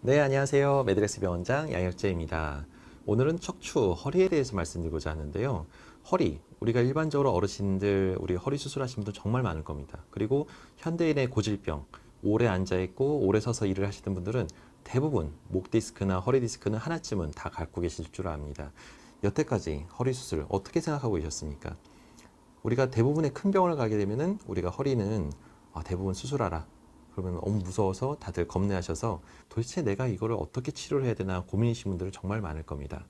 네, 안녕하세요. 메드렉스 병원장 양혁재입니다. 오늘은 척추, 허리에 대해서 말씀드리고자 하는데요. 허리, 우리가 일반적으로 어르신들, 우리 허리 수술하신 분들 정말 많을 겁니다. 그리고 현대인의 고질병, 오래 앉아있고 오래 서서 일을 하시는 분들은 대부분 목 디스크나 허리 디스크는 하나쯤은 다 갖고 계실 줄 압니다. 여태까지 허리 수술 어떻게 생각하고 계셨습니까? 우리가 대부분의 큰 병원을 가게 되면은 우리가 허리는 대부분 수술하라. 그러면 너무 무서워서 다들 겁내하셔서 도대체 내가 이거를 어떻게 치료를 해야 되나 고민이신 분들은 정말 많을 겁니다.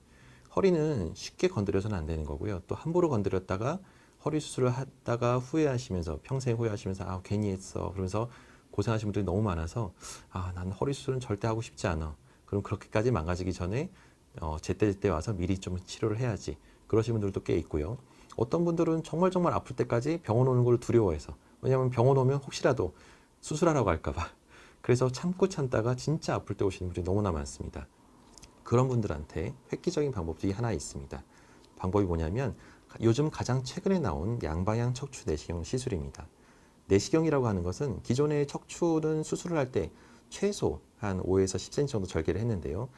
허리는 쉽게 건드려서는 안 되는 거고요. 또 함부로 건드렸다가 허리 수술을 하다가 후회하시면서 평생 후회하시면서 괜히 했어 그러면서 고생하시는 분들이 너무 많아서 난 허리 수술은 절대 하고 싶지 않아. 그럼 그렇게까지 망가지기 전에 제때제때 와서 미리 좀 치료를 해야지. 그러신 분들도 꽤 있고요. 어떤 분들은 정말 아플 때까지 병원 오는 걸 두려워해서, 왜냐하면 병원 오면 혹시라도 수술하라고 할까봐. 그래서 참고 참다가 진짜 아플 때 오시는 분들이 너무나 많습니다. 그런 분들한테 획기적인 방법이 하나 있습니다. 방법이 뭐냐면 요즘 가장 최근에 나온 양방향 척추 내시경 시술입니다. 내시경이라고 하는 것은 기존의 척추는 수술을 할 때 최소 한 5에서 10cm 정도 절개를 했는데요.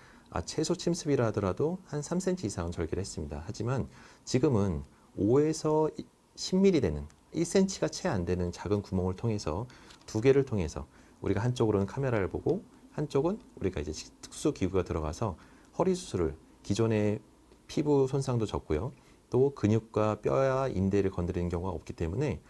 최소 침습이라 하더라도 한 3cm 이상은 절개를 했습니다. 하지만 지금은 5에서 10mm 되는 1cm가 채 안 되는 작은 구멍을 통해서 두 개를 통해서 우리가 한쪽으로는 카메라를 보고 한쪽은 우리가 이제 특수 기구가 들어가서 허리 수술을, 기존의 피부 손상도 적고요. 또 근육과 뼈와 인대를 건드리는 경우가 없기 때문에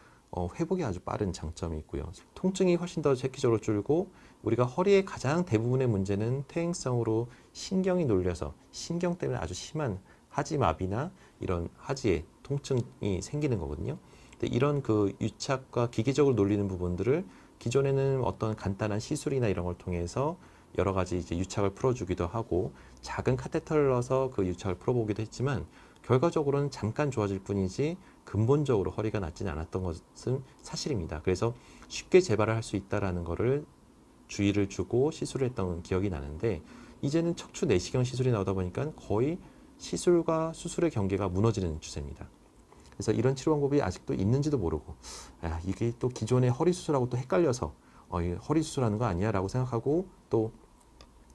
회복이 아주 빠른 장점이 있고요. 통증이 훨씬 더 획기적으로 줄고, 우리가 허리의 가장 대부분의 문제는 퇴행성으로 신경이 눌려서 신경 때문에 아주 심한 하지마비나 이런 하지에 통증이 생기는 거거든요. 근데 이런 그 유착과 기계적으로 눌리는 부분들을 기존에는 어떤 간단한 시술이나 이런 걸 통해서 여러 가지 이제 유착을 풀어주기도 하고 작은 카테터를 넣어서 그 유착을 풀어보기도 했지만 결과적으로는 잠깐 좋아질 뿐이지 근본적으로 허리가 낫지는 않았던 것은 사실입니다. 그래서 쉽게 재발을 할 수 있다는 것을 주의를 주고 시술을 했던 기억이 나는데, 이제는 척추 내시경 시술이 나오다 보니까 거의 시술과 수술의 경계가 무너지는 추세입니다. 그래서 이런 치료 방법이 아직도 있는지도 모르고, 이게 또 기존의 허리 수술하고 또 헷갈려서 허리 수술하는 거 아니야 라고 생각하고 또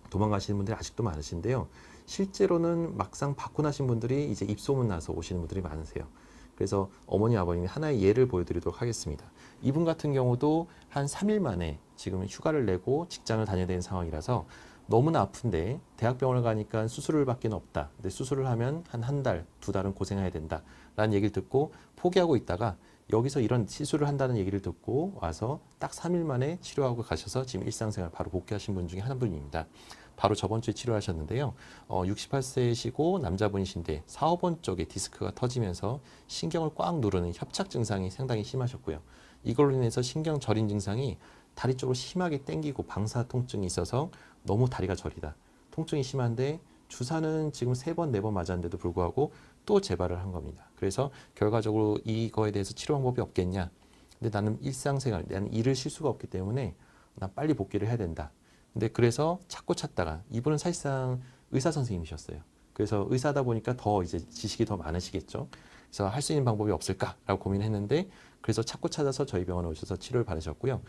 도망가시는 분들이 아직도 많으신데요. 실제로는 막상 받고 나신 분들이 이제 입소문 나서 오시는 분들이 많으세요. 그래서 어머니 아버님이 하나의 예를 보여드리도록 하겠습니다. 이분 같은 경우도 한 3일 만에 지금 휴가를 내고 직장을 다녀야 되는 상황이라서 너무나 아픈데 대학병원을 가니까 수술을 받기는 없다. 근데 수술을 하면 한 달, 두 달은 고생해야 된다. 라는 얘기를 듣고 포기하고 있다가 여기서 이런 시술을 한다는 얘기를 듣고 와서 딱 3일 만에 치료하고 가셔서 지금 일상생활 바로 복귀하신 분 중에 한 분입니다. 바로 저번 주에 치료하셨는데요. 68세이시고 남자분이신데 4, 5번 쪽에 디스크가 터지면서 신경을 꽉 누르는 협착 증상이 상당히 심하셨고요. 이걸로 인해서 신경 저린 증상이 다리 쪽으로 심하게 땡기고 방사 통증이 있어서 너무 다리가 저리다. 통증이 심한데 주사는 지금 3번, 4번 맞았는데도 불구하고 또 재발을 한 겁니다. 그래서 결과적으로 이거에 대해서 치료 방법이 없겠냐. 근데 나는 일상생활, 나는 일을 쉴 수가 없기 때문에 나 빨리 복귀를 해야 된다. 근데 그래서 찾고 찾다가 이분은 사실상 의사 선생님이셨어요. 그래서 의사다 보니까 더 이제 지식이 더 많으시겠죠. 그래서 할 수 있는 방법이 없을까라고 고민했는데, 그래서 찾고 찾아서 저희 병원에 오셔서 치료를 받으셨고요.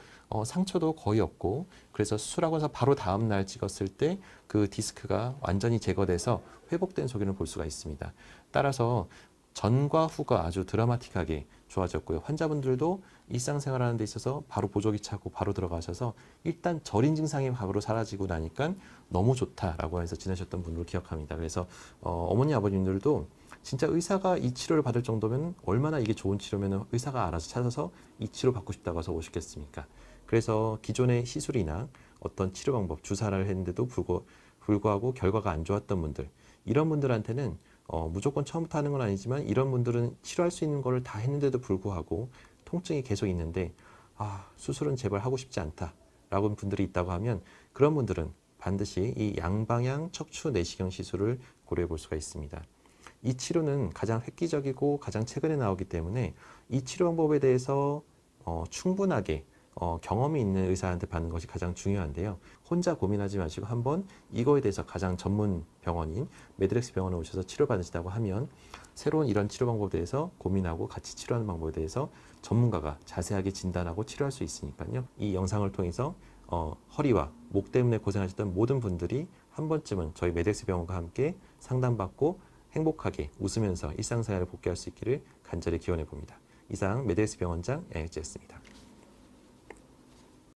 상처도 거의 없고, 그래서 수술하고 나서 바로 다음 날 찍었을 때 그 디스크가 완전히 제거돼서 회복된 소견을 볼 수가 있습니다. 따라서 전과 후가 아주 드라마틱하게 좋아졌고요. 환자분들도 일상생활하는 데 있어서 바로 보조기 차고 바로 들어가셔서 일단 저린 증상이 바로 사라지고 나니까 너무 좋다라고 해서 지내셨던 분들 기억합니다. 그래서 어머니 아버님들도 진짜 의사가 이 치료를 받을 정도면 얼마나 이게 좋은 치료면 의사가 알아서 찾아서 이 치료 받고 싶다고 해서 오셨겠습니까? 그래서 기존의 시술이나 어떤 치료 방법, 주사를 했는데도 불구하고 결과가 안 좋았던 분들, 이런 분들한테는 무조건 처음부터 하는 건 아니지만 이런 분들은 치료할 수 있는 걸 다 했는데도 불구하고 통증이 계속 있는데 수술은 제발 하고 싶지 않다라고 분들이 있다고 하면 그런 분들은 반드시 이 양방향 척추 내시경 시술을 고려해 볼 수가 있습니다. 이 치료는 가장 획기적이고 가장 최근에 나오기 때문에 이 치료 방법에 대해서 충분하게 경험이 있는 의사한테 받는 것이 가장 중요한데요. 혼자 고민하지 마시고 한번 이거에 대해서 가장 전문 병원인 메드렉스 병원에 오셔서 치료받으시다고 하면 새로운 이런 치료 방법에 대해서 고민하고 같이 치료하는 방법에 대해서 전문가가 자세하게 진단하고 치료할 수 있으니까요. 이 영상을 통해서 허리와 목 때문에 고생하셨던 모든 분들이 한 번쯤은 저희 메덱스 병원과 함께 상담받고 행복하게 웃으면서 일상생활을 복귀할 수 있기를 간절히 기원해 봅니다. 이상 메덱스 병원장 양혁재였습니다.